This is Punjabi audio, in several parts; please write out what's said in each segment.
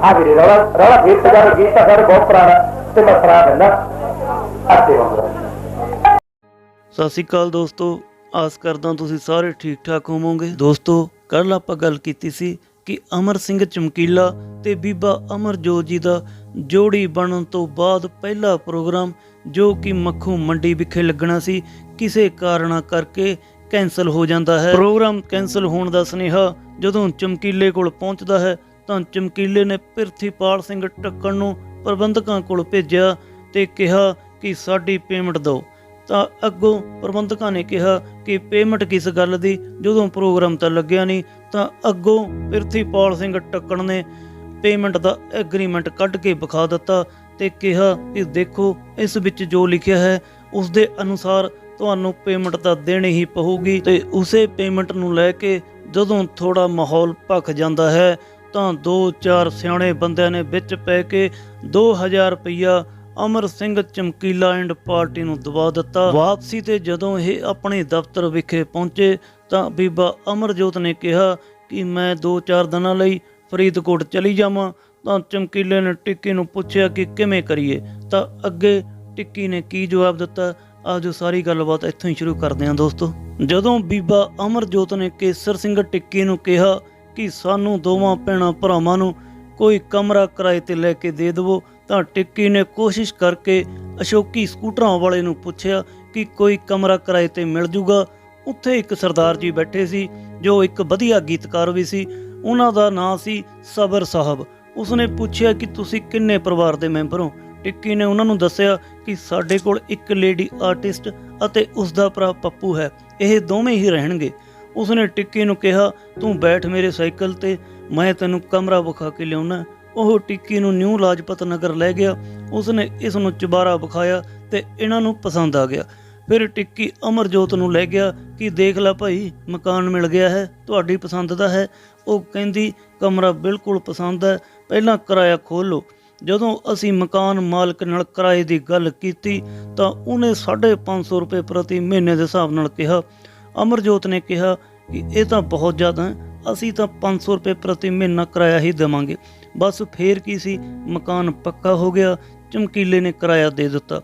हाँ वीरे रौला रौला फिर से जाओ, गीत का सर बहुत पुराना ते मैं सुना देना आते होंगे। ਸਤਿ ਸ਼੍ਰੀ ਅਕਾਲ ਦੋਸਤੋ, ਆਸ ਕਰਦਾ ਤੁਸੀਂ ਸਾਰੇ ਠੀਕ ਠਾਕ ਹੋਵੋਗੇ। ਦੋਸਤੋ ਕੱਲ੍ਹ ਆਪਾਂ ਗੱਲ ਕੀਤੀ ਸੀ ਕਿ ਅਮਰ ਸਿੰਘ ਚਮਕੀਲਾ ਤੇ ਬੀਬਾ ਅਮਰਜੋਤ ਜੀ ਦਾ ਜੋੜੀ ਬਣਨ ਤੋਂ ਬਾਅਦ ਪਹਿਲਾ ਪ੍ਰੋਗਰਾਮ ਜੋ ਕਿ ਮੱਖੂ ਮੰਡੀ ਵਿਖੇ ਲੱਗਣਾ ਸੀ, ਕਿਸੇ ਕਾਰਨਾਂ ਕਰਕੇ ਕੈਂਸਲ ਹੋ ਜਾਂਦਾ ਹੈ। ਪ੍ਰੋਗਰਾਮ ਕੈਂਸਲ ਹੋਣ ਦਾ ਸੁਨੇਹਾ ਜਦੋਂ ਚਮਕੀਲੇ ਕੋਲ ਪਹੁੰਚਦਾ ਹੈ ਤਾਂ ਚਮਕੀਲੇ ਨੇ ਪ੍ਰਿਥੀਪਾਲ ਸਿੰਘ ਟੱਕਣ ਨੂੰ ਪ੍ਰਬੰਧਕਾਂ ਕੋਲ ਭੇਜਿਆ ਤੇ ਕਿਹਾ ਕਿ ਸਾਡੀ ਪੇਮੈਂਟ ਦਿਓ। ਤਾਂ ਅੱਗੋਂ ਪ੍ਰਬੰਧਕਾਂ ਨੇ ਕਿਹਾ ਕਿ ਪੇਮੈਂਟ ਕਿਸ ਗੱਲ ਦੀ, ਜਦੋਂ ਪ੍ਰੋਗਰਾਮ ਤਾਂ ਲੱਗਿਆ ਨਹੀਂ। ਤਾਂ ਅੱਗੋਂ ਪ੍ਰਿਥੀਪਾਲ ਸਿੰਘ ਟੱਕਣ ਨੇ ਪੇਮੈਂਟ ਦਾ ਐਗਰੀਮੈਂਟ ਕੱਢ ਕੇ ਵਿਖਾ ਦਿੱਤਾ ਤੇ ਕਿਹਾ ਕਿ ਦੇਖੋ ਇਸ ਵਿੱਚ ਜੋ ਲਿਖਿਆ ਹੈ ਉਸ ਦੇ ਅਨੁਸਾਰ ਤੁਹਾਨੂੰ ਪੇਮੈਂਟ ਤਾਂ ਦੇਣੀ ਹੀ ਪਊਗੀ। ਤੇ ਉਸੇ ਪੇਮੈਂਟ ਨੂੰ ਲੈ ਕੇ ਜਦੋਂ ਥੋੜਾ ਮਾਹੌਲ ਭਖ ਜਾਂਦਾ ਹੈ ਤਾਂ 2-4 ਸਿਆਣੇ ਬੰਦਿਆਂ ਨੇ ਵਿੱਚ ਪੈ ਕੇ 2000 ਰੁਪਈਆ ਅਮਰ ਸਿੰਘ ਚਮਕੀਲਾ ਐਂਡ ਪਾਰਟੀ ਨੂੰ ਦਵਾ ਦਿੱਤਾ। ਵਾਪਸੀ ਤੇ ਜਦੋਂ ਇਹ ਆਪਣੇ ਦਫ਼ਤਰ ਵਿਖੇ ਪਹੁੰਚੇ ਤਾਂ ਬੀਬਾ ਅਮਰਜੋਤ ਨੇ ਕਿਹਾ ਕਿ ਮੈਂ 2-4 ਦਿਨਾਂ ਲਈ ਫਰੀਦਕੋਟ ਚਲੀ ਜਾਵਾਂ। ਤਾਂ ਚਮਕੀਲੇ ਨੇ ਟਿੱਕੀ ਨੂੰ ਪੁੱਛਿਆ ਕਿ ਕਿਵੇਂ ਕਰੀਏ, ਤਾਂ ਅੱਗੇ ਟਿੱਕੀ ਨੇ ਕੀ ਜਵਾਬ ਦਿੱਤਾ, ਅੱਜ ਸਾਰੀ ਗੱਲਬਾਤ ਇੱਥੋਂ ਹੀ ਸ਼ੁਰੂ ਕਰਦੇ ਹਾਂ ਦੋਸਤੋ। ਜਦੋਂ ਬੀਬਾ ਅਮਰਜੋਤ ਨੇ ਕੇਸਰ ਸਿੰਘ ਟਿੱਕੀ ਨੂੰ ਕਿਹਾ ਕਿ ਸਾਨੂੰ ਦੋਵਾਂ ਭੈਣਾਂ ਭਰਾਵਾਂ ਨੂੰ ਕੋਈ ਕਮਰਾ ਕਿਰਾਏ ਤੇ ਲੈ ਕੇ ਦੇ ਦੇਵੋ, ਤਾਂ ਟਿੱਕੀ ਨੇ ਕੋਸ਼ਿਸ਼ ਕਰਕੇ ਅਸ਼ੋਕੀ ਸਕੂਟਰਾਂ ਵਾਲੇ ਨੂੰ ਪੁੱਛਿਆ ਕਿ ਕੋਈ ਕਮਰਾ ਕਿਰਾਏ ਤੇ ਮਿਲ ਜੂਗਾ। ਉੱਥੇ ਇੱਕ ਸਰਦਾਰ ਜੀ ਬੈਠੇ ਸੀ ਜੋ ਇੱਕ ਵਧੀਆ ਗੀਤਕਾਰ ਵੀ ਸੀ, ਉਹਨਾਂ ਦਾ ਨਾਂ ਸੀ ਸਬਰ ਸਾਹਿਬ। ਉਸਨੇ ਪੁੱਛਿਆ ਕਿ ਤੁਸੀਂ ਕਿੰਨੇ ਪਰਿਵਾਰ ਦੇ ਮੈਂਬਰ ਹੋ। ਟਿੱਕੀ ਨੇ ਉਹਨਾਂ ਨੂੰ ਦੱਸਿਆ ਕਿ ਸਾਡੇ ਕੋਲ ਇੱਕ ਲੇਡੀ ਆਰਟਿਸਟ ਅਤੇ ਉਸ ਦਾ ਭਰਾ ਪੱਪੂ ਹੈ, ਇਹ ਦੋਵੇਂ ਹੀ ਰਹਿਣਗੇ। ਉਸਨੇ ਟਿੱਕੀ ਨੂੰ ਕਿਹਾ ਤੂੰ ਬੈਠ ਮੇਰੇ ਸਾਈਕਲ ਤੇ, ਮੈਂ ਤੈਨੂੰ ਕਮਰਾ ਵਿਖਾ ਕੇ ਲਿਆਉਣਾ। ਉਹ ਟਿੱਕੀ ਨੂੰ ਨਿਊ ਲਾਜਪਤ ਨਗਰ ਲੈ ਗਿਆ। ਉਸਨੇ ਇਸ ਨੂੰ ਚੁਬਾਰਾ ਵਿਖਾਇਆ ਤੇ ਇਹਨਾਂ ਨੂੰ ਪਸੰਦ ਆ ਗਿਆ। ਫਿਰ ਟਿੱਕੀ ਅਮਰਜੋਤ ਨੂੰ ਲੈ ਗਿਆ ਕਿ ਦੇਖ ਲੈ ਭਾਈ, ਮਕਾਨ ਮਿਲ ਗਿਆ ਹੈ, ਤੁਹਾਡੀ ਪਸੰਦ ਦਾ ਹੈ। ਉਹ ਕਹਿੰਦੀ ਕਮਰਾ ਬਿਲਕੁਲ ਪਸੰਦ ਹੈ, ਪਹਿਲਾਂ ਕਿਰਾਇਆ ਖੋਲ੍ਹ ਲਓ। ਜਦੋਂ ਅਸੀਂ ਮਕਾਨ ਮਾਲਕ ਨਾਲ ਕਿਰਾਏ ਦੀ ਗੱਲ ਕੀਤੀ ਤਾਂ ਉਹਨੇ 550 ਰੁਪਏ ਪ੍ਰਤੀ ਮਹੀਨੇ ਦੇ ਹਿਸਾਬ ਨਾਲ ਕਿਹਾ। ਅਮਰਜੋਤ ਨੇ ਕਿਹਾ ਕਿ ਇਹ ਤਾਂ ਬਹੁਤ ਜ਼ਿਆਦਾ ਹੈ, ਅਸੀਂ ਤਾਂ 500 ਰੁਪਏ ਪ੍ਰਤੀ ਮਹੀਨਾ ਕਿਰਾਇਆ ਹੀ ਦੇਵਾਂਗੇ। ਬਸ ਫੇਰ ਕੀ ਸੀ, ਮਕਾਨ ਪੱਕਾ ਹੋ ਗਿਆ। ਚਮਕੀਲੇ ਨੇ ਕਿਰਾਇਆ ਦੇ ਦਿੱਤਾ।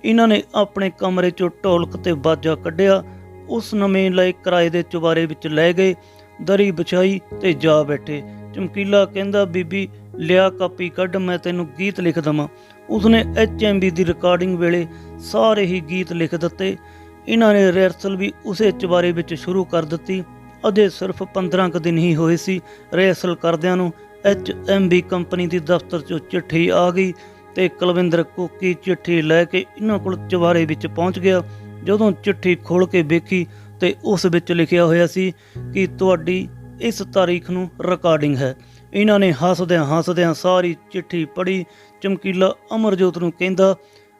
ਇਹਨਾਂ ਨੇ ਆਪਣੇ ਕਮਰੇ 'ਚੋਂ ਢੋਲਕ ਤੇ ਬਾਜਾ ਕੱਢਿਆ, ਉਸ ਨਵੇਂ ਲਏ ਕਿਰਾਏ ਦੇ ਚੁਬਾਰੇ ਵਿੱਚ ਲੈ ਗਏ, ਦਰੀ ਵਿਛਾਈ ਤੇ ਜਾ ਬੈਠੇ। ਚਮਕੀਲਾ ਕਹਿੰਦਾ ਬੀਬੀ ਲਿਆ ਕਾਪੀ ਕੱਢ, ਮੈਂ ਤੈਨੂੰ ਗੀਤ ਲਿਖ ਦੇਵਾਂ। ਉਸਨੇ HMV ਦੀ ਰਿਕਾਰਡਿੰਗ ਵੇਲੇ ਸਾਰੇ ਹੀ ਗੀਤ ਲਿਖ ਦਿੱਤੇ। ਇਹਨਾਂ ਨੇ ਰਿਹਰਸਲ ਵੀ ਉਸੇ ਚੁਬਾਰੇ ਵਿੱਚ ਸ਼ੁਰੂ ਕਰ ਦਿੱਤੀ। ਅਜੇ ਸਿਰਫ 15 ਕੁ ਦਿਨ ਹੀ ਹੋਏ ਸੀ ਰਿਹਰਸਲ ਕਰਦਿਆਂ ਨੂੰ। HMV ਕੰਪਨੀ ਦੀ ਦਫ਼ਤਰ 'ਚੋਂ ਚਿੱਠੀ ਆ ਗਈ ਤੇ ਕੁਲਵਿੰਦਰ ਕੋਕੀ ਚਿੱਠੀ ਲੈ ਕੇ ਇਹਨਾਂ ਕੋਲ ਚੁਬਾਰੇ ਵਿੱਚ ਪਹੁੰਚ ਗਿਆ। ਜਦੋਂ ਚਿੱਠੀ ਖੋਲ੍ਹ ਕੇ ਵੇਖੀ ਤੇ ਉਸ ਵਿੱਚ ਲਿਖਿਆ ਹੋਇਆ ਸੀ ਕਿ ਤੁਹਾਡੀ ਇਸ ਤਾਰੀਖ ਨੂੰ ਰਿਕਾਰਡਿੰਗ ਹੈ। ਇਹਨਾਂ ਨੇ ਹੱਸਦਿਆਂ ਸਾਰੀ ਚਿੱਠੀ ਪੜ੍ਹੀ। ਚਮਕੀਲਾ ਅਮਰਜੋਤ ਨੂੰ ਕਹਿੰਦਾ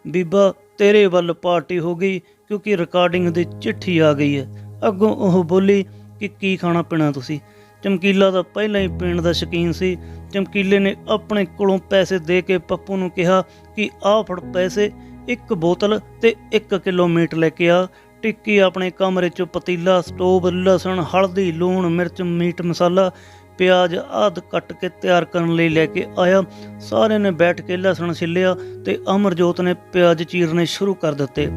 ਬੀਬਾ ਤੇਰੇ ਵੱਲ ਪਾਰਟੀ ਹੋ ਗਈ ਕਿਉਂਕਿ ਰਿਕਾਰਡਿੰਗ ਦੀ ਚਿੱਠੀ ਆ ਗਈ ਹੈ। ਅੱਗੋਂ ਉਹ ਬੋਲੀ ਕਿ ਕੀ ਖਾਣਾ ਪੀਣਾ ਤੁਸੀਂ। ਚਮਕੀਲਾ ਤਾਂ ਪਹਿਲਾਂ ਹੀ ਪੀਣ ਦਾ ਸ਼ੌਕੀਨ ਸੀ। ਚਮਕੀਲੇ ਨੇ ਆਪਣੇ ਕੋਲੋਂ ਪੈਸੇ ਦੇ ਕੇ ਪੱਪੂ ਨੂੰ ਕਿਹਾ ਕਿ ਆਹ ਫੜ ਪੈਸੇ, 1 ਬੋਤਲ ਤੇ 1 ਕਿਲੋ ਮੀਟ ਲੈ ਕੇ ਆ। ਟਿੱਕੀ ਆਪਣੇ ਕਮਰੇ 'ਚੋਂ ਪਤੀਲਾ, ਸਟੋਵ, ਲਸਣ, ਹਲਦੀ, ਲੂਣ, ਮਿਰਚ, ਮੀਟ ਮਸਾਲਾ, ਪਿਆਜ਼ ਆਦਿ ਕੱਟ ਕੇ ਤਿਆਰ ਕਰਨ ਲਈ ਲੈ ਕੇ ਆਇਆ। ਸਾਰਿਆਂ ਨੇ ਬੈਠ ਕੇ ਲਸਣ ਛਿੱਲਿਆ ਤੇ ਅਮਰਜੋਤ ਨੇ ਪਿਆਜ਼ ਚੀਰਨੇ ਸ਼ੁਰੂ ਕਰ ਦਿੱਤੇ।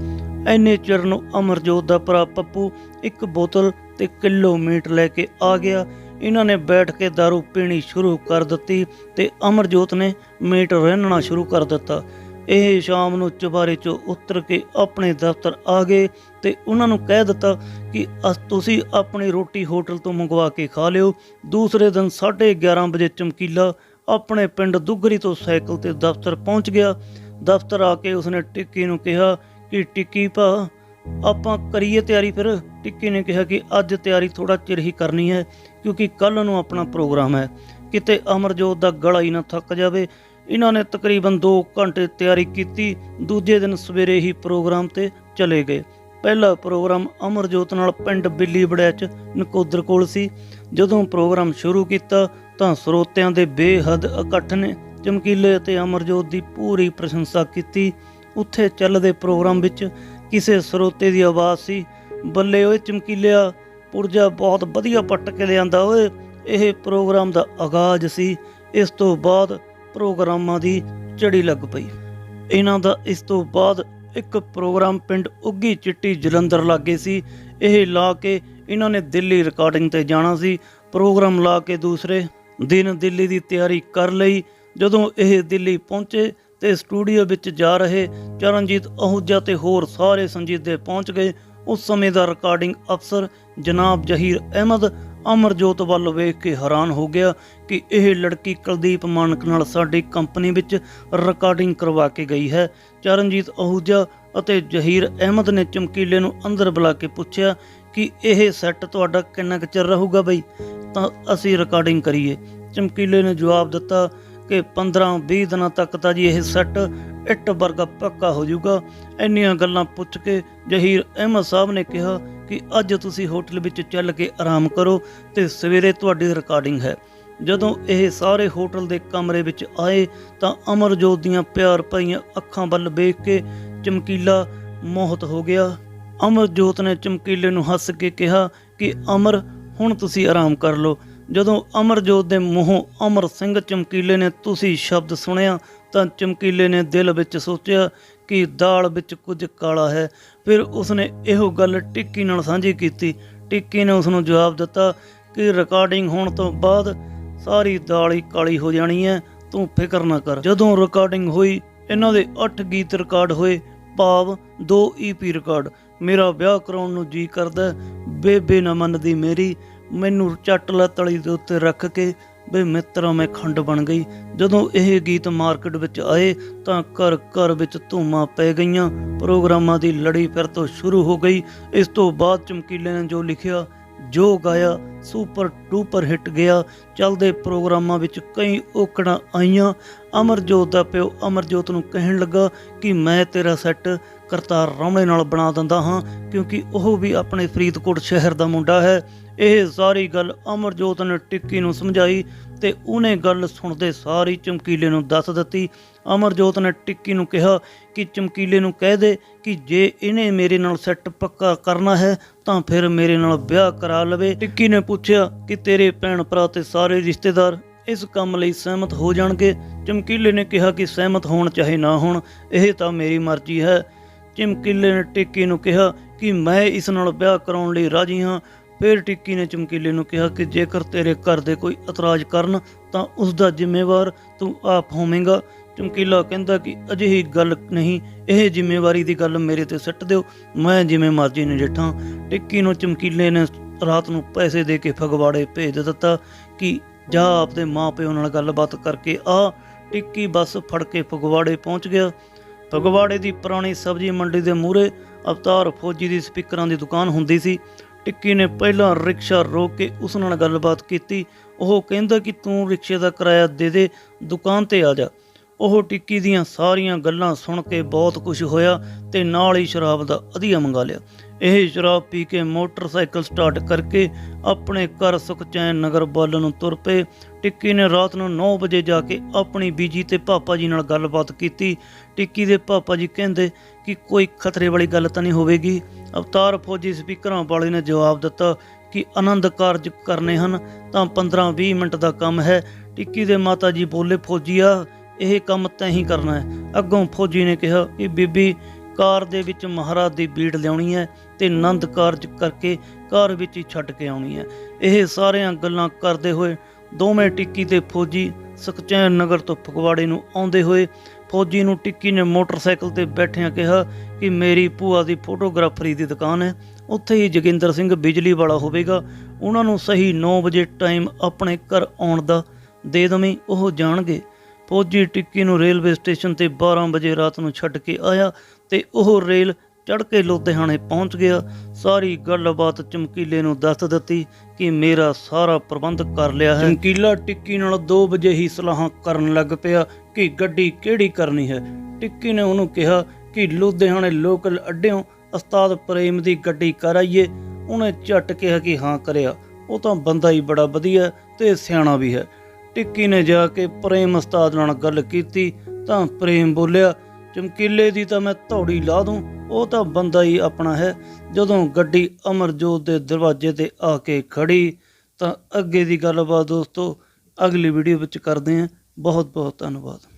ਇੰਨੇ ਚਿਰ ਨੂੰ ਅਮਰਜੋਤ ਦਾ ਭਰਾ ਪੱਪੂ 1 ਬੋਤਲ ਤੇ ਕਿਲੋ ਮੀਟ ਲੈ ਕੇ ਆ ਗਿਆ। ਇਹਨਾਂ ਨੇ ਬੈਠ ਕੇ ਦਾਰੂ ਪੀਣੀ ਸ਼ੁਰੂ ਕਰ ਦਿੱਤੀ ਤੇ ਅਮਰਜੋਤ ਨੇ ਮੀਟ ਰਿੰਨ੍ਹਣਾ ਸ਼ੁਰੂ ਕਰ ਦਿੱਤਾ। ਇਹ ਸ਼ਾਮ ਨੂੰ ਚੁਬਾਰੇ 'ਚੋਂ ਉਤਰ ਕੇ ਆਪਣੇ ਦਫ਼ਤਰ ਆ ਗਏ ਤੇ ਉਹਨਾਂ ਨੂੰ ਕਹਿ ਦਿੱਤਾ ਕਿ ਤੁਸੀਂ ਆਪਣੀ ਰੋਟੀ ਹੋਟਲ ਤੋਂ ਮੰਗਵਾ ਕੇ ਖਾ ਲਿਓ। ਦੂਸਰੇ ਦਿਨ 11:30 ਵਜੇ ਚਮਕੀਲਾ ਆਪਣੇ ਪਿੰਡ ਦੁੱਗਰੀ ਤੋਂ ਸਾਈਕਲ ਤੇ ਦਫ਼ਤਰ ਪਹੁੰਚ ਗਿਆ। ਦਫ਼ਤਰ ਆ ਕੇ ਉਸਨੇ ਟਿੱਕੀ ਨੂੰ ਕਿਹਾ ਕਿ ਟਿੱਕੀ ਭਾ ਆਪਾਂ ਕਰੀਏ ਤਿਆਰੀ। ਫਿਰ ਟਿੱਕੀ ਨੇ ਕਿਹਾ ਕਿ ਅੱਜ ਤਿਆਰੀ ਥੋੜ੍ਹਾ ਚਿਰ ਹੀ ਕਰਨੀ ਹੈ ਕਿਉਂਕਿ ਕੱਲ੍ਹ ਨੂੰ ਆਪਣਾ ਪ੍ਰੋਗਰਾਮ ਹੈ, ਕਿਤੇ ਅਮਰਜੋਤ ਦਾ ਗਲਾ ਹੀ ਨਾ ਥੱਕ ਜਾਵੇ। ਇਹਨਾਂ ਨੇ ਤਕਰੀਬਨ 2 ਘੰਟੇ ਤਿਆਰੀ ਕੀਤੀ। ਦੂਜੇ ਦਿਨ ਸਵੇਰੇ ਹੀ ਪ੍ਰੋਗਰਾਮ ਤੇ ਚਲੇ ਗਏ। ਪਹਿਲਾ ਪ੍ਰੋਗਰਾਮ ਅਮਰਜੋਤ ਨਾਲ ਪਿੰਡ ਬਿੱਲੀ ਬੜੈਚ ਨਕੋਦਰ ਕੋਲ ਸੀ। ਜਦੋਂ ਪ੍ਰੋਗਰਾਮ ਸ਼ੁਰੂ ਕੀਤਾ ਤਾਂ ਸਰੋਤਿਆਂ ਦੇ ਬੇਹੱਦ ਇਕੱਠ ਨੇ ਚਮਕੀਲੇ ਅਤੇ ਅਮਰਜੋਤ ਦੀ ਪੂਰੀ ਪ੍ਰਸ਼ੰਸਾ ਕੀਤੀ। ਉੱਥੇ ਚੱਲਦੇ ਪ੍ਰੋਗਰਾਮ ਵਿੱਚ ਕਿਸੇ ਸਰੋਤੇ ਦੀ ਆਵਾਜ਼ ਸੀ, ਬੱਲੇ ਓਏ ਚਮਕੀਲਿਆ, ਪੁਰਜਾ ਬਹੁਤ ਵਧੀਆ ਪੱਟ ਕੇ ਲਿਆਂਦਾ ਓਏ। ਇਹ ਪ੍ਰੋਗਰਾਮ ਦਾ ਆਗਾਜ਼ ਸੀ। ਇਸ ਤੋਂ ਬਾਅਦ ਪ੍ਰੋਗਰਾਮਾਂ ਦੀ ਝੜੀ ਲੱਗ ਪਈ। ਇਹਨਾਂ ਦਾ ਇਸ ਤੋਂ ਬਾਅਦ ਇੱਕ ਪ੍ਰੋਗਰਾਮ ਪਿੰਡ ਉੱਗੀ ਚਿੱਟੀ ਜਲੰਧਰ ਲਾਗੇ ਸੀ। ਇਹ ਲਾ ਕੇ ਇਹਨਾਂ ਨੇ ਦਿੱਲੀ ਰਿਕਾਰਡਿੰਗ ਤੇ ਜਾਣਾ ਸੀ। ਪ੍ਰੋਗਰਾਮ ਲਾ ਕੇ ਦੂਸਰੇ ਦਿਨ ਦਿੱਲੀ ਦੀ ਤਿਆਰੀ ਕਰ ਲਈ। ਜਦੋਂ ਇਹ ਦਿੱਲੀ ਪਹੁੰਚੇ ਤੇ ਸਟੂਡੀਓ ਵਿੱਚ ਜਾ ਰਹੇ ਚਰਨਜੀਤ ਅਹੂਜਾ ਤੇ ਹੋਰ ਸਾਰੇ ਸੰਜੀਦੇ ਪਹੁੰਚ ਗਏ। ਉਸ ਸਮੇਂ ਦਾ ਰਿਕਾਰਡਿੰਗ ਅਫਸਰ ਜਨਾਬ ਜ਼ਹੀਰ ਅਹਿਮਦ ਅਮਰਜੋਤ ਵੱਲ ਵੇਖ ਕੇ ਹੈਰਾਨ ਹੋ ਗਿਆ ਕਿ ਇਹ ਲੜਕੀ ਕੁਲਦੀਪ ਮਾਨਕ ਨਾਲ ਸਾਡੀ ਕੰਪਨੀ ਵਿੱਚ ਰਿਕਾਰਡਿੰਗ ਕਰਵਾ ਕੇ ਗਈ ਹੈ। ਚਰਨਜੀਤ ਅਹੂਜਾ ਅਤੇ ਜ਼ਹੀਰ ਅਹਿਮਦ ਨੇ ਚਮਕੀਲੇ ਨੂੰ ਅੰਦਰ ਬੁਲਾ ਕੇ ਪੁੱਛਿਆ ਕਿ ਇਹ ਸੈੱਟ ਤੁਹਾਡਾ ਕਿੰਨਾ ਕੁ ਚਿਰ ਰਹੂਗਾ ਬਈ, ਤਾਂ ਅਸੀਂ ਰਿਕਾਰਡਿੰਗ ਕਰੀਏ। ਚਮਕੀਲੇ ਨੇ ਜਵਾਬ ਦਿੱਤਾ ਕਿ 15-20 ਦਿਨਾਂ ਤੱਕ ਤਾਂ ਜੀ ਇਹ ਸੈੱਟ ਇੱਟ ਵਰਗਾ ਪੱਕਾ ਹੋ ਜਾਊਗਾ। ਇੰਨੀਆਂ ਗੱਲਾਂ ਪੁੱਛ ਕੇ ਜ਼ਹੀਰ ਅਹਿਮਦ ਸਾਹਿਬ ਨੇ ਕਿਹਾ ਕਿ ਅੱਜ ਤੁਸੀਂ ਹੋਟਲ ਵਿੱਚ ਚੱਲ ਕੇ ਆਰਾਮ ਕਰੋ ਤੇ ਸਵੇਰੇ ਤੁਹਾਡੀ ਰਿਕਾਰਡਿੰਗ ਹੈ। ਜਦੋਂ ਇਹ ਸਾਰੇ ਹੋਟਲ ਦੇ ਕਮਰੇ ਵਿੱਚ ਆਏ ਤਾਂ ਅਮਰਜੋਤ ਦੀਆਂ ਪਿਆਰ ਭਰੀਆਂ ਅੱਖਾਂ ਵੱਲ ਵੇਖ ਕੇ ਚਮਕੀਲਾ ਮੋਹਿਤ ਹੋ ਗਿਆ। ਅਮਰਜੋਤ ਨੇ ਚਮਕੀਲੇ ਨੂੰ ਹੱਸ ਕੇ ਕਿਹਾ ਕਿ ਅਮਰ ਹੁਣ ਤੁਸੀਂ ਆਰਾਮ ਕਰ ਲਓ। ਜਦੋਂ ਅਮਰਜੋਤ ਦੇ ਮੂੰਹੋਂ ਅਮਰ ਸਿੰਘ ਚਮਕੀਲੇ ਨੇ ਤੁਸੀਂ ਸ਼ਬਦ ਸੁਣਿਆ ਤਾਂ ਚਮਕੀਲੇ ਨੇ ਦਿਲ ਵਿੱਚ ਸੋਚਿਆ ਕਿ ਦਾਲ ਵਿੱਚ ਕੁਝ ਕਾਲਾ ਹੈ। ਫਿਰ ਉਸਨੇ ਇਹੋ ਗੱਲ ਟਿੱਕੀ ਨਾਲ ਸਾਂਝੀ ਕੀਤੀ। ਟਿੱਕੀ ਨੇ ਉਸ ਨੂੰ ਜਵਾਬ ਦਿੱਤਾ ਕਿ ਰਿਕਾਰਡਿੰਗ ਹੋਣ ਤੋਂ ਬਾਅਦ ਸਾਰੀ ਦਾਲ ਹੀ ਕਾਲੀ ਹੋ ਜਾਣੀ ਹੈ, ਤੂੰ ਫਿਕਰ ਨਾ ਕਰ। ਜਦੋਂ ਰਿਕਾਰਡਿੰਗ ਹੋਈ ਇਹਨਾਂ ਦੇ 8 ਗੀਤ ਰਿਕਾਰਡ ਹੋਏ, ਭਾਵ 2 EP ਰਿਕਾਰਡ। ਮੇਰਾ ਵਿਆਹ ਕਰਾਉਣ ਨੂੰ ਜੀ ਕਰਦਾ, ਬੇਬੇ ਨਾ ਮੰਨਦੀ ਮੇਰੀ, ਮੈਨੂੰ ਚੱਟ ਲਾ ਤਲੀ ਦੇ ਉੱਤੇ ਰੱਖ ਕੇ, ਬੇ ਮਿੱਤਰਾ ਮੈਂ ਖੰਡ ਬਣ ਗਈ। ਜਦੋਂ ਇਹ ਗੀਤ ਮਾਰਕੀਟ ਵਿੱਚ ਆਏ ਤਾਂ ਘਰ ਘਰ ਵਿੱਚ ਧੂਮਾਂ ਪੈ ਗਈਆਂ। ਪ੍ਰੋਗਰਾਮਾਂ ਦੀ ਲੜੀ ਫਿਰ ਤੋਂ ਸ਼ੁਰੂ ਹੋ ਗਈ। ਇਸ ਤੋਂ ਬਾਅਦ ਚਮਕੀਲੇ ਨੇ ਜੋ ਲਿਖਿਆ ਜੋ ਗਾਇਆ ਸੁਪਰ ਡੂਪਰ ਹਿੱਟ ਗਿਆ। ਚੱਲਦੇ ਪ੍ਰੋਗਰਾਮਾਂ ਵਿੱਚ ਕਈ ਔਕੜਾਂ ਆਈਆਂ। ਅਮਰਜੋਤ ਦਾ ਪਿਓ ਅਮਰਜੋਤ ਨੂੰ ਕਹਿਣ ਲੱਗਾ ਕਿ ਮੈਂ ਤੇਰਾ ਸੈੱਟ ਕਰਤਾਰ ਰਾਮਣੇ ਨਾਲ ਬਣਾ ਦਿੰਦਾ ਹਾਂ, ਕਿਉਂਕਿ ਉਹ ਵੀ ਆਪਣੇ ਫਰੀਦਕੋਟ ਸ਼ਹਿਰ ਦਾ ਮੁੰਡਾ ਹੈ। ਇਹ ਸਾਰੀ ਗੱਲ ਅਮਰਜੋਤ ਨੇ ਟਿੱਕੀ ਨੂੰ ਸਮਝਾਈ ਤੇ ਉਹਨੇ ਗੱਲ ਸੁਣਦੇ ਸਾਰੀ ਚਮਕੀਲੇ ਨੂੰ ਦੱਸ ਦਿੱਤੀ। ਅਮਰਜੋਤ ਨੇ ਟਿੱਕੀ ਨੂੰ ਕਿਹਾ ਕਿ ਚਮਕੀਲੇ ਨੂੰ ਕਹਿ ਦੇ ਕਿ ਜੇ ਇਹਨੇ ਮੇਰੇ ਨਾਲ ਸੈੱਟ ਪੱਕਾ ਕਰਨਾ ਹੈ ਤਾਂ ਫਿਰ ਮੇਰੇ ਨਾਲ ਵਿਆਹ ਕਰਾ ਲਵੇ। ਟਿੱਕੀ ਨੇ ਪੁੱਛਿਆ ਕਿ ਤੇਰੇ ਭੈਣ ਭਰਾ ਤੇ ਸਾਰੇ ਰਿਸ਼ਤੇਦਾਰ ਇਸ ਕੰਮ ਲਈ ਸਹਿਮਤ ਹੋ ਜਾਣਗੇ। ਚਮਕੀਲੇ ਨੇ ਕਿਹਾ ਕਿ ਸਹਿਮਤ ਹੋਣ ਚਾਹੇ ਨਾ ਹੋਣ, ਇਹ ਤਾਂ ਮੇਰੀ ਮਰਜ਼ੀ ਹੈ। ਚਮਕੀਲੇ ਨੇ ਟਿੱਕੀ ਨੂੰ ਕਿਹਾ ਕਿ ਮੈਂ ਇਸ ਨਾਲ ਵਿਆਹ ਕਰਾਉਣ ਲਈ ਰਾਜ਼ੀ ਹਾਂ। ਫਿਰ ਟਿੱਕੀ ਨੇ ਚਮਕੀਲੇ ਨੂੰ ਕਿਹਾ ਕਿ ਜੇਕਰ ਤੇਰੇ ਘਰ ਦੇ ਕੋਈ ਇਤਰਾਜ਼ ਕਰਨ ਤਾਂ ਉਸ ਦਾ ਜ਼ਿੰਮੇਵਾਰ ਤੂੰ ਆਪ ਹੋਵੇਂਗਾ। ਚਮਕੀਲਾ ਕਹਿੰਦਾ ਕਿ ਅਜਿਹੀ ਗੱਲ ਨਹੀਂ, ਇਹ ਜ਼ਿੰਮੇਵਾਰੀ ਦੀ ਗੱਲ ਮੇਰੇ ਤੇ ਸੁੱਟ ਦਿਓ, ਮੈਂ ਜਿਵੇਂ ਮਰਜ਼ੀ ਨਜਿੱਠਾਂ। ਟਿੱਕੀ ਨੂੰ ਚਮਕੀਲੇ ਨੇ ਰਾਤ ਨੂੰ ਪੈਸੇ ਦੇ ਕੇ ਫਗਵਾੜੇ ਭੇਜ ਦਿੱਤਾ ਕਿ ਜਾ ਆਪਦੇ ਮਾਂ ਪਿਓ ਨਾਲ ਗੱਲਬਾਤ ਕਰਕੇ ਆ। ਟਿੱਕੀ ਬੱਸ ਫੜ ਕੇ ਫਗਵਾੜੇ ਪਹੁੰਚ ਗਿਆ। ਫਗਵਾੜੇ ਦੀ ਪੁਰਾਣੀ ਸਬਜ਼ੀ ਮੰਡੀ ਦੇ ਮੂਹਰੇ ਅਵਤਾਰ ਫੌਜੀ ਦੀ ਸਪੀਕਰਾਂ ਦੀ ਦੁਕਾਨ ਹੁੰਦੀ ਸੀ। ਟਿੱਕੀ ਨੇ ਪਹਿਲਾਂ ਰਿਕਸ਼ਾ ਰੋਕ ਕੇ ਉਸ ਨਾਲ ਗੱਲਬਾਤ ਕੀਤੀ। ਉਹ ਕਹਿੰਦਾ ਕਿ ਤੂੰ ਰਿਕਸ਼ੇ ਦਾ ਕਿਰਾਇਆ ਦੇ ਦੇ, ਦੁਕਾਨ ਤੇ ਆ ਜਾ। ਉਹ ਟਿੱਕੀ ਦੀਆਂ ਸਾਰੀਆਂ ਗੱਲਾਂ ਸੁਣ ਕੇ ਬਹੁਤ ਖੁਸ਼ ਹੋਇਆ ਤੇ ਨਾਲ ਹੀ ਸ਼ਰਾਬ ਦਾ ਅਧੀਆ ਮੰਗਾ ਲਿਆ। ਇਹ ਸ਼ਰਾਬ ਪੀ ਕੇ ਮੋਟਰਸਾਈਕਲ ਸਟਾਰਟ ਕਰਕੇ ਆਪਣੇ ਘਰ ਸੁਖਚੈਨ ਨਗਰ ਵੱਲ ਨੂੰ ਤੁਰ ਪਏ। ਟਿੱਕੀ ਨੇ ਰਾਤ ਨੂੰ 9 ਵਜੇ ਜਾ ਕੇ ਆਪਣੀ ਬੀਜੀ ਤੇ ਪਾਪਾ ਜੀ ਨਾਲ ਗੱਲਬਾਤ ਕੀਤੀ। ਟਿੱਕੀ ਦੇ ਪਾਪਾ ਜੀ ਕਹਿੰਦੇ ਕਿ ਕੋਈ ਖਤਰੇ ਵਾਲੀ ਗੱਲ ਤਾਂ ਨਹੀਂ ਹੋਵੇਗੀ। ਅਵਤਾਰ ਫੌਜੀ ਸਪੀਕਰਾਂ ਵਾਲੇ ਨੇ ਜਵਾਬ ਦਿੱਤਾ ਕਿ ਆਨੰਦ ਕਾਰਜ ਕਰਨੇ ਹਨ ਤਾਂ 15-20 ਮਿੰਟ ਦਾ ਕੰਮ ਹੈ। ਟਿੱਕੀ ਦੇ ਮਾਤਾ ਜੀ ਬੋਲੇ, ਫੌਜੀਆ ਇਹ ਕੰਮ ਤੈਂ ਹੀ ਕਰਨਾ ਹੈ। ਅੱਗੋਂ ਫੌਜੀ ਨੇ ਕਿਹਾ ਕਿ ਬੀਬੀ ਕਾਰ ਦੇ ਵਿੱਚ ਮਹਾਰਾਜ ਦੀ ਬੀੜ ਲਿਆਉਣੀ ਹੈ ਤੇ ਆਨੰਦ ਕਾਰਜ ਕਰਕੇ ਕਾਰ ਵਿੱਚ ਹੀ ਛੱਡ ਕੇ ਆਉਣੀ ਹੈ। ਇਹ ਸਾਰੀਆਂ ਗੱਲਾਂ ਕਰਦੇ ਹੋਏ ਦੋਵੇਂ ਟਿੱਕੀ ਤੇ ਫੌਜੀ ਸੁਖਚੈਨ ਨਗਰ ਤੋਂ ਫਗਵਾੜੇ ਨੂੰ ਆਉਂਦੇ ਹੋਏ ਫੌਜੀ ਨੂੰ ਟਿੱਕੀ ਨੇ ਮੋਟਰਸਾਈਕਲ ਤੇ ਬੈਠਿਆਂ ਕਿਹਾ ਕਿ ਮੇਰੀ ਭੂਆ ਦੀ ਫੋਟੋਗ੍ਰਾਫਰੀ ਦੀ ਦੁਕਾਨ ਹੈ, ਉੱਥੇ ਹੀ ਜੋਗਿੰਦਰ ਸਿੰਘ ਬਿਜਲੀ ਵਾਲਾ ਹੋਵੇਗਾ, ਉਹਨਾਂ ਨੂੰ ਸਹੀ 9 ਵਜੇ ਟਾਈਮ ਆਪਣੇ ਘਰ ਆਉਣ ਦਾ ਦੇ ਦਵੇਂ, ਉਹ ਜਾਣਗੇ। ਫੌਜੀ ਟਿੱਕੀ ਨੂੰ ਰੇਲਵੇ ਸਟੇਸ਼ਨ ਤੇ 12 ਵਜੇ ਰਾਤ ਨੂੰ ਛੱਡ ਕੇ ਆਇਆ ਤੇ ਉਹ ਰੇਲ ਚੜ੍ਹ ਕੇ ਲੁਧਿਆਣੇ ਪਹੁੰਚ ਗਿਆ। ਸਾਰੀ ਗੱਲਬਾਤ ਚਮਕੀਲੇ ਨੂੰ ਦੱਸ ਦਿੱਤੀ ਕਿ ਮੇਰਾ ਸਾਰਾ ਪ੍ਰਬੰਧ ਕਰ ਲਿਆ ਹੈ। ਚਮਕੀਲਾ ਟਿੱਕੀ ਨਾਲ 2 ਵਜੇ ਹੀ ਸਲਾਹਾਂ ਕਰਨ ਲੱਗ ਪਿਆ ਕਿ ਗੱਡੀ ਕਿਹੜੀ ਕਰਨੀ ਹੈ। ਟਿੱਕੀ ਨੇ ਉਹਨੂੰ ਕਿਹਾ ਕਿ ਲੁਧਿਆਣੇ ਲੋਕਲ ਅੱਡਿਓਂ ਉਸਤਾਦ ਪ੍ਰੇਮ ਦੀ ਗੱਡੀ ਕਰ ਆਈਏ। ਉਹਨੇ ਝੱਟ ਕਿਹਾ ਕਿ ਹਾਂ ਕਰਿਆ, ਉਹ ਤਾਂ ਬੰਦਾ ਹੀ ਬੜਾ ਵਧੀਆ ਤੇ ਸਿਆਣਾ ਵੀ ਹੈ। ਟਿੱਕੀ ਨੇ ਜਾ ਕੇ ਪ੍ਰੇਮ ਉਸਤਾਦ ਨਾਲ ਗੱਲ ਕੀਤੀ ਤਾਂ ਪ੍ਰੇਮ ਬੋਲਿਆ, ਚਮਕੀਲੇ ਦੀ ਤਾਂ ਮੈਂ ਧੌੜੀ ਲਾ ਦੂੰ, ਉਹ ਤਾਂ ਬੰਦਾ ਹੀ ਆਪਣਾ ਹੈ। ਜਦੋਂ ਗੱਡੀ ਅਮਰਜੋਤ ਦੇ ਦਰਵਾਜ਼ੇ ਤੇ ਆ ਕੇ ਖੜੀ ਤਾਂ ਅੱਗੇ ਦੀ ਗੱਲਬਾਤ ਦੋਸਤੋ ਅਗਲੀ ਵੀਡੀਓ ਵਿੱਚ ਕਰਦੇ ਹਾਂ। ਬਹੁਤ ਬਹੁਤ ਧੰਨਵਾਦ।